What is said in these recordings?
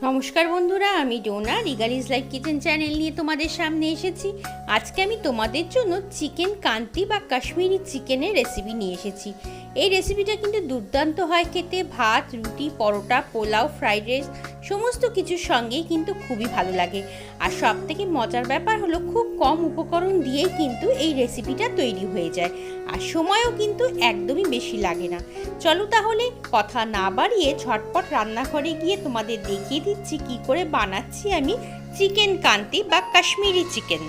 নমস্কার বন্ধুরা, আমি ডোনা রিগালিজ লাইফ কিচেন চ্যানেল নিয়ে তোমাদের সামনে এসেছি। আজকে আমি তোমাদের জন্য চিকেন কান্তি বা কাশ্মীরি চিকেনের রেসিপি নিয়ে এসেছি। এই রেসিপিটা কিন্তু দুর্দান্ত হয় খেতে। ভাত, রুটি, পরোটা, পোলাও, ফ্রাইড রাইস সমস্ত কিছুর সঙ্গেই কিন্তু খুবই ভালো লাগে। আর সব থেকে মজার ব্যাপার হলো খুব কম উপকরণ দিয়েই কিন্তু এই রেসিপিটা তৈরি হয়ে যায়, আর সময়ও কিন্তু একদমই বেশি লাগে না। চলো তাহলে কথা না বাড়িয়ে ঝটপট রান্নাঘরে গিয়ে তোমাদের দেখিয়ে দিচ্ছি কি করে বানাচ্ছি আমি চিকেন কান্তি বা কাশ্মীরি চিকেন।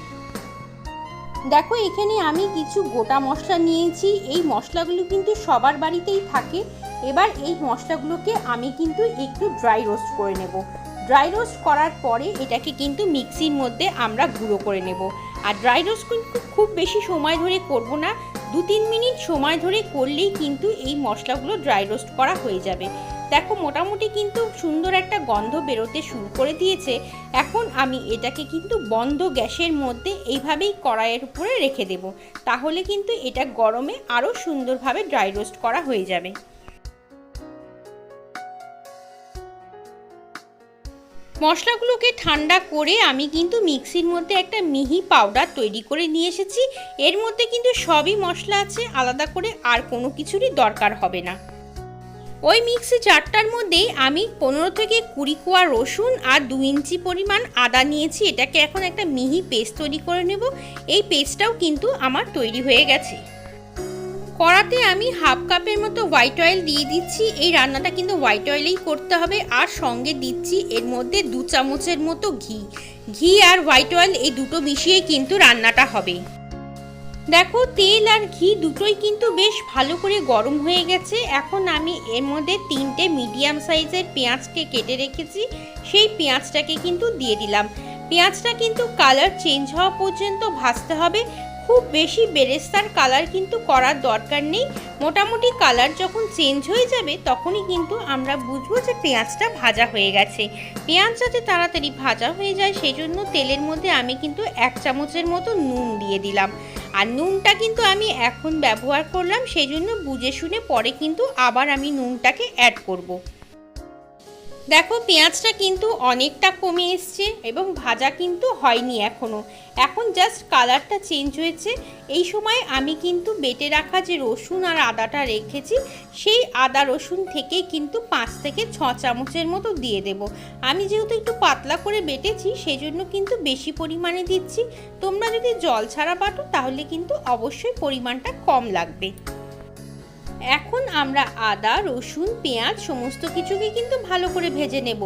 দেখো, এখানে আমি কিছু গোটা মশলা নিয়েছি। এই মশলাগুলো কিন্তু সবার বাড়িতেই থাকে। এবার এই মশলাগুলোকে আমি কিন্তু একটু ড্রাই রোস্ট করে নেব। ড্রাই রোস্ট করার পরে এটাকে কিন্তু মিক্সির মধ্যে আমরা গুঁড়ো করে নেব। আর ড্রাই রোস্ট কিন্তু খুব বেশি সময় ধরে করব না, 2-3 মিনিট সময় ধরে করলেই কিন্তু এই মশলাগুলো ড্রাই রোস্ট করা হয়ে যাবে। দেখো, মোটামুটি কিন্তু সুন্দর একটা গন্ধ বেরোতে শুরু করে দিয়েছে। এখন আমি এটাকে কিন্তু বন্ধ গ্যাসের মধ্যে এইভাবেই কড়াইয়ের উপরে রেখে দেব। তাহলে কিন্তু এটা গরমে আরও সুন্দরভাবে ড্রাই রোস্ট করা হয়ে যাবে। মশলাগুলোকে ঠান্ডা করে আমি কিন্তু মিক্সির মধ্যে একটা মিহি পাউডার তৈরি করে নিয়ে এসেছি। এর মধ্যে কিন্তু সবই মশলা আছে, আলাদা করে আর কোনো কিছুরই দরকার হবে না। ওই মিক্সি জারটার মধ্যেই আমি 15 থেকে 20 কোয়া রসুন আর 2 ইঞ্চি পরিমাণ আদা নিয়েছি। এটাকে এখন একটা মিহি পেস্ট তৈরি করে নেব। এই পেস্টটাও কিন্তু আমার তৈরি হয়ে গেছে। কড়াতে আমি হাফ কাপের মতো হোয়াইট অয়েল দিয়ে দিচ্ছি। এই রান্নাটা কিন্তু হোয়াইট অয়েলেই করতে হবে। আর সঙ্গে দিচ্ছি এর মধ্যে 2 চামচের মতো ঘি আর হোয়াইট অয়েল এই দুটো মিশিয়ে কিন্তু রান্নাটা হবে। দেখো, তেল আর ঘি দুটোই কিন্তু বেশ ভালো করে গরম হয়ে গেছে। এখন আমি এর মধ্যে 3টে মিডিয়াম সাইজের পেঁয়াজকে কেটে রেখেছি, সেই পেঁয়াজটাকে কিন্তু দিয়ে দিলাম। পেঁয়াজটা কিন্তু কালার চেঞ্জ হওয়া পর্যন্ত ভাজতে হবে। খুব বেশি বেরেস্তার কালার কিন্তু করার দরকার নেই। মোটামুটি কালার যখন চেঞ্জ হয়ে যাবে তখনই কিন্তু আমরা বুঝবো যে পেঁয়াজটা ভাজা হয়ে গেছে। পেঁয়াজ যাতে তাড়াতাড়ি ভাজা হয়ে যায় সেই জন্য তেলের মধ্যে আমি কিন্তু 1 চামচের মতো নুন দিয়ে দিলাম। আর নুনটা কিন্তু আমি এখন ব্যবহার করলাম, সেই জন্য বুঝে শুনে পরে কিন্তু আবার আমি নুনটাকে অ্যাড করব। দেখো, পেঁয়াজটা কিন্তু অনেকটা কমে এসছে এবং ভাজা কিন্তু হয়নি এখনও। এখন জাস্ট কালারটা চেঞ্জ হয়েছে। এই সময় আমি কিন্তু বেটে রাখা যে রসুন আর আদাটা রেখেছি সেই আদা রসুন থেকে কিন্তু 5 থেকে 6 চামচের মতো দিয়ে দেব। আমি যেহেতু একটু পাতলা করে বেটেছি সেই জন্য কিন্তু বেশি পরিমাণে দিচ্ছি। তোমরা যদি জল ছাড়া বাটো তাহলে কিন্তু অবশ্যই পরিমাণটা কম লাগবে। এখন আমরা আদা, রসুন, পেঁয়াজ সমস্ত কিছুকে কিন্তু ভালো করে ভেজে নেব।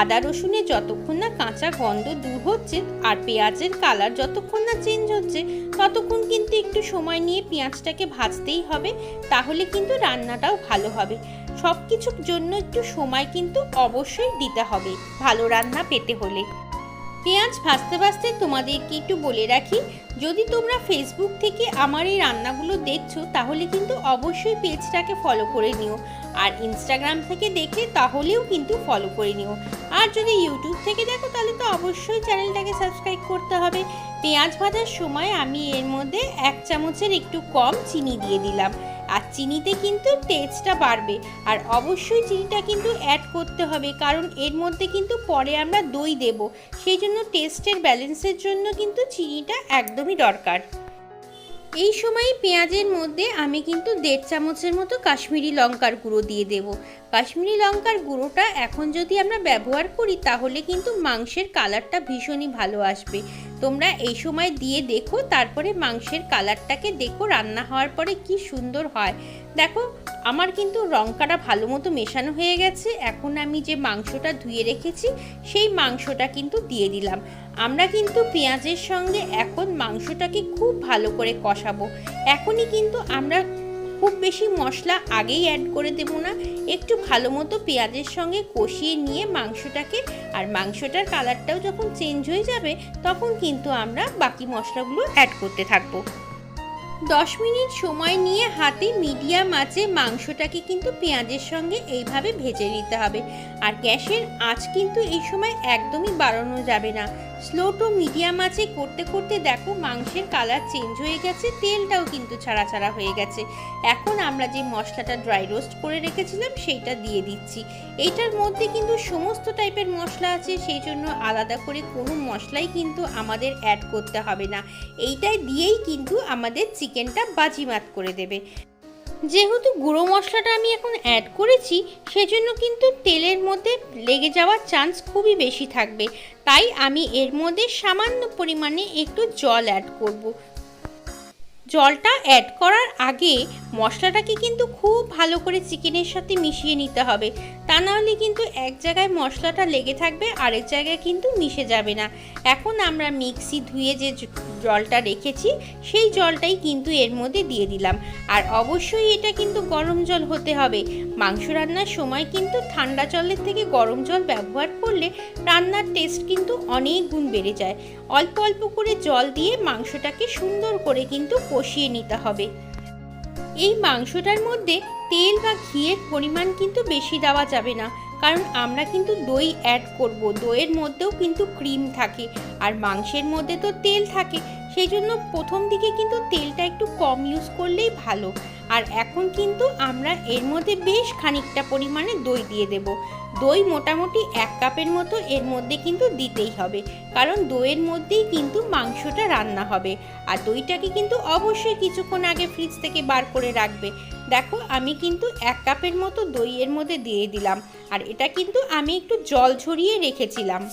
আদা রসুনের যতক্ষণ না কাঁচা গন্ধ দূর হচ্ছে আর পেঁয়াজের কালার যতক্ষণ না চেঞ্জ হচ্ছে ততক্ষণ কিন্তু একটু সময় নিয়ে পেঁয়াজটাকে ভাজতেই হবে, তাহলে কিন্তু রান্নাটাও ভালো হবে। সব কিছুর জন্য একটু সময় কিন্তু অবশ্যই দিতে হবে ভালো রান্না পেতে হলে। পেঁয়াজ ভাজতে ভাজতে তোমাদেরকে একটু বলে রাখি, যদি তোমরা ফেসবুক থেকে আমার এই রান্নাগুলো দেখছো তাহলে কিন্তু অবশ্যই পেজটাকে ফলো করে নিও। আর ইনস্টাগ্রাম থেকে দেখলে তাহলেও কিন্তু ফলো করে নিও। আর যদি ইউটিউব থেকে দেখো তাহলে তো অবশ্যই চ্যানেলটাকে সাবস্ক্রাইব করতে হবে। পেঁয়াজ ভাজার সময় আমি এর মধ্যে 1 চামচের একটু কম চিনি দিয়ে দিলাম। আর চিনিতে কিন্তু টেস্টটা বাড়বে। আর অবশ্যই চিনিটা কিন্তু অ্যাড করতে হবে, কারণ এর মধ্যে কিন্তু পরে আমরা দই দেব, সেই জন্য টেস্টের ব্যালেন্সের জন্য কিন্তু চিনিটা একদমই দরকার। এই সময় পেঁয়াজের মধ্যে আমি কিন্তু 1.5 চামচের মতো কাশ্মীরি লঙ্কার গুঁড়ো দিয়ে দেব। কাশ্মীরি লঙ্কার গুঁড়োটা এখন যদি আমরা ব্যবহার করি তাহলে কিন্তু মাংসের কালারটা ভীষণই ভালো আসবে। তোমরা এই সময় দিয়ে দেখো, তারপরে মাংসের কালারটাকে দেখো রান্না হওয়ার পরে কি সুন্দর হয়। দেখো, আমার কিন্তু লঙ্কাটা ভালো মতো মেশানো হয়ে গেছে। এখন আমি যে মাংসটা ধুয়ে রেখেছি সেই মাংসটা কিন্তু দিয়ে দিলাম। আমরা কিন্তু পেঁয়াজের সঙ্গে এখন মাংসটাকে খুব ভালো করে কষাবো। এখনই কিন্তু আমরা খুব বেশি মশলা আগেই অ্যাড করে দেব না, একটু ভালো মতো পেঁয়াজের সঙ্গে কষিয়ে নিয়ে মাংসটাকে, আর মাংসটার কালারটাও যখন চেঞ্জ হয়ে যাবে তখন কিন্তু আমরা বাকি মশলাগুলো অ্যাড করতে থাকবো। 10 মিনিট সময় নিয়ে হাতে মিডিয়াম আঁচে মাংসটাকে কিন্তু পেঁয়াজের সঙ্গে এইভাবে ভেজে নিতে হবে। আর গ্যাসের আঁচ কিন্তু এই সময় একদমই বাড়ানো যাবে না, স্লো টু মিডিয়াম আঁচে করতে করতে দেখো মাংসের কালার চেঞ্জ হয়ে গেছে, তেলটাও কিন্তু ছাড়া ছাড়া হয়ে গেছে। এখন আমরা যে মশলাটা ড্রাই রোস্ট করে রেখেছিলাম সেইটা দিয়ে দিচ্ছি। এইটার মধ্যে কিন্তু সমস্ত টাইপের মশলা আছে, সেই জন্য আলাদা করে কোনো মশলাই কিন্তু আমাদের অ্যাড করতে হবে না। এইটাই দিয়েই কিন্তু আমাদের চিকেনটা বাজিমাত করে দেবে। যেহেতু গুঁড়ো মশলাটা আমি এখন অ্যাড করেছি, সেজন্য কিন্তু তেলের মধ্যে লেগে যাওয়ার চান্স খুবই বেশি থাকবে, তাই আমি এর মধ্যে সামান্য পরিমাণে একটু জল অ্যাড করব। জলটা অ্যাড করার আগে মশলাটাকে কিন্তু খুব ভালো করে চিকেনের সাথে মিশিয়ে নিতে হবে, তা নাহলে কিন্তু এক জায়গায় মশলাটা লেগে থাকবে, আরেক জায়গায় কিন্তু মিশে যাবে না। এখন আমরা মিক্সি ধুয়ে যে জলটা রেখেছি সেই জলটাই কিন্তু এর মধ্যে দিয়ে দিলাম। আর অবশ্যই এটা কিন্তু গরম জল হতে হবে। মাংস রান্নার সময় কিন্তু ঠান্ডা জলের থেকে গরম জল ব্যবহার করলে রান্নার টেস্ট কিন্তু অনেক গুণ বেড়ে যায়। অল্প অল্প করে জল দিয়ে মাংসটাকে সুন্দর করে কিন্তু কষিয়ে নিতে হবে। এই মাংসটার মধ্যে তেল বা ঘিয়ের পরিমাণ কিন্তু বেশি দেওয়া যাবে না, কারণ আমরা কিন্তু দই অ্যাড করব। দইয়ের মধ্যেও কিন্তু ক্রিম থাকে আর মাংসের মধ্যে তো তেল থাকে, সেই জন্য প্রথম দিকে কিন্তু তেলটা একটু কম ইউজ করলেই ভালো। আর এখন কিন্তু আমরা এর মধ্যে বেশ খানিকটা পরিমাণে দই দিয়ে দেব। দই মোটামুটি 1 কাপের মতো এর মধ্যে কিন্তু দিতেই হবে, কারণ দইয়ের মধ্যেই কিন্তু মাংসটা রান্না হবে। আর দইটাকে কিন্তু অবশ্যই কিছুক্ষণ আগে ফ্রিজ থেকে বার করে রাখবে। দেখো আমি কিন্তু 1 কাপের মতো দই এর মধ্যে দিয়ে দিলাম, আর এটা কিন্তু আমি একটু জল ঝরিয়ে রেখেছিলাম।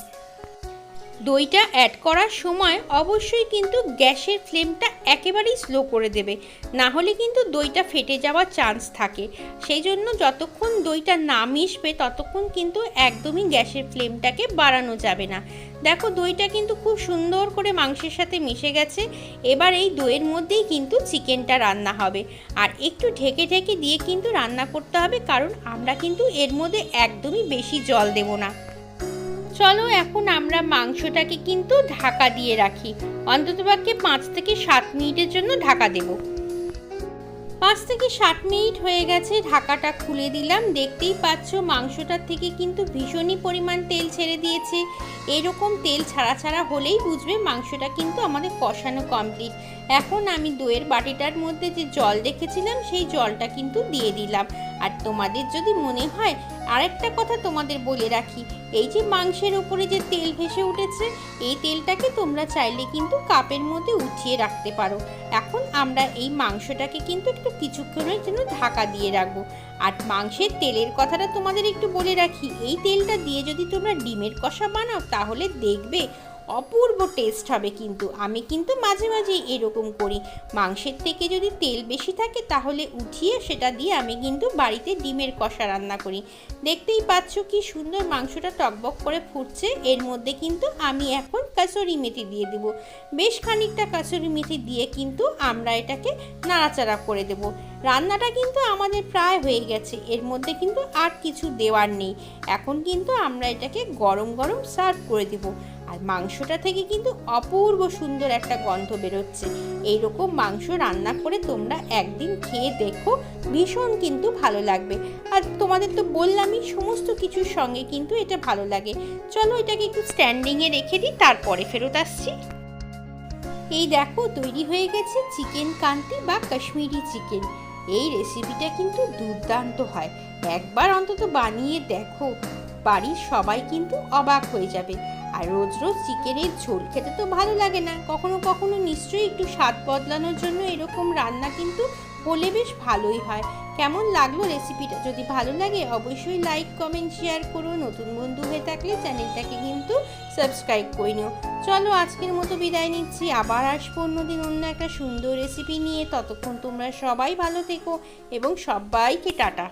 দইটা অ্যাড করার সময় অবশ্যই কিন্তু গ্যাসের ফ্লেমটা একেবারেই স্লো করে দেবে, না হলে কিন্তু দইটা ফেটে যাওয়ার চান্স থাকে। সেই জন্য যতক্ষণ দইটা না মিশবে ততক্ষণ কিন্তু একদমই গ্যাসের ফ্লেমটাকে বাড়ানো যাবে না। দেখো দইটা কিন্তু খুব সুন্দর করে মাংসের সাথে মিশে গেছে। এবার এই দইয়ের মধ্যেই কিন্তু চিকেনটা রান্না হবে, আর একটু ঢেকে ঢেকে দিয়ে কিন্তু রান্না করতে হবে, কারণ আমরা কিন্তু এর মধ্যে একদমই বেশি জল দেব না। চলো এখন আমরা মাংসটাকে কিন্তু ঢাকা দিয়ে রাখি, অন্ততপক্ষে 5 থেকে 7 মিনিটের জন্য ঢাকা দেব। 5 থেকে 7 মিনিট হয়ে গেছে, ঢাকাটা খুলে দিলাম। দেখতেই পাচ্ছ মাংসটার থেকে কিন্তু ভীষণই পরিমাণ তেল ছেড়ে দিয়েছে। এরকম তেল ছাড়া ছাড়া হলেই বুঝবে মাংসটা কিন্তু আমাদের কষানো কমপ্লিট। এখন আমি দইয়ের বাটিটার মধ্যে যে জল রেখেছিলাম সেই জলটা কিন্তু দিয়ে দিলাম। আর তোমাদের যদি মনে হয়, আরেকটা কথা তোমাদের বলে রাখি, এই যে মাংসের উপরে যে তেল ভেসে উঠেছে, এই তেলটাকে তোমরা চাইলে কিন্তু কাপের মধ্যে উঠিয়ে রাখতে পারো। এখন আমরা এই মাংসটাকে কিন্তু একটু কিছুক্ষণের জন্য ঢাকা দিয়ে রাখবো। আর মাংসের তেলের কথাটা তোমাদের একটু বলে রাখি, এই তেলটা দিয়ে যদি তোমরা ডিমের কষা বানাও তাহলে দেখবে অপূর্ব টেস্ট হবে। কিন্তু আমি কিন্তু মাঝে মাঝে এরকম করি, মাংসের থেকে যদি তেল বেশি থাকে তাহলে উঠিয়ে সেটা দিয়ে আমি কিন্তু বাড়িতে ডিমের কষা রান্না করি। দেখতেই পাচ্ছ কি সুন্দর মাংসটা টকবক করে ফুটছে। এর মধ্যে কিন্তু আমি এখন কাসুরি মেথি দিয়ে দেব। বেশ খানিকটা কাসুরি মেথি দিয়ে কিন্তু আমরা এটাকে নাড়াচাড়া করে দেব। রান্নাটা কিন্তু আমাদের প্রায় হয়ে গেছে, এর মধ্যে কিন্তু আর কিছু দেওয়ার নেই। এখন কিন্তু আমরা এটাকে গরম গরম সার্ভ করে দেব। আর মাংসটা থেকে কিন্তু অপূর্ব সুন্দর একটা গন্ধ বেরোচ্ছে। এইরকম মাংস রান্না করে তোমরা একদিন খেয়ে দেখো, ভীষণ কিন্তু ভালো লাগবে। আর তোমাদের তো বললামই সমস্ত কিছুর সঙ্গে কিন্তু এটা ভালো লাগে। চলো এটাকে একটু স্ট্যান্ডিংয়ে রেখে দিই, তারপরে ফেরত আসছি। এই দেখো তৈরি হয়ে গেছে চিকেন কান্তি বা কাশ্মীরি চিকেন। এই রেসিপিটা কিন্তু দুর্দান্ত হয়, একবার অন্তত বানিয়ে দেখো, বাড়ির সবাই কিন্তু অবাক হয়ে যাবে। আর রোজ রোজ চিকেনের ঝোল খেতে তো ভালো লাগে না, কখনো কখনো নিশ্চয়ই একটু স্বাদ বদলানোর জন্য এরকম রান্না কিন্তু হলে বেশ ভালোই হয়। কেমন লাগলো রেসিপিটা? যদি ভালো লাগে অবশ্যই লাইক কমেন্ট শেয়ার করো। নতুন বন্ধু হয়ে থাকলে চ্যানেলটাকে কিন্তু সাবস্ক্রাইব করে নিও। চলো আজকের মতো বিদায় নিচ্ছি, আবার আসবো অন্যদিন অন্য একটা সুন্দর রেসিপি নিয়ে। ততক্ষণ তোমরা সবাই ভালো থেকো এবং সবাইকে টাটা।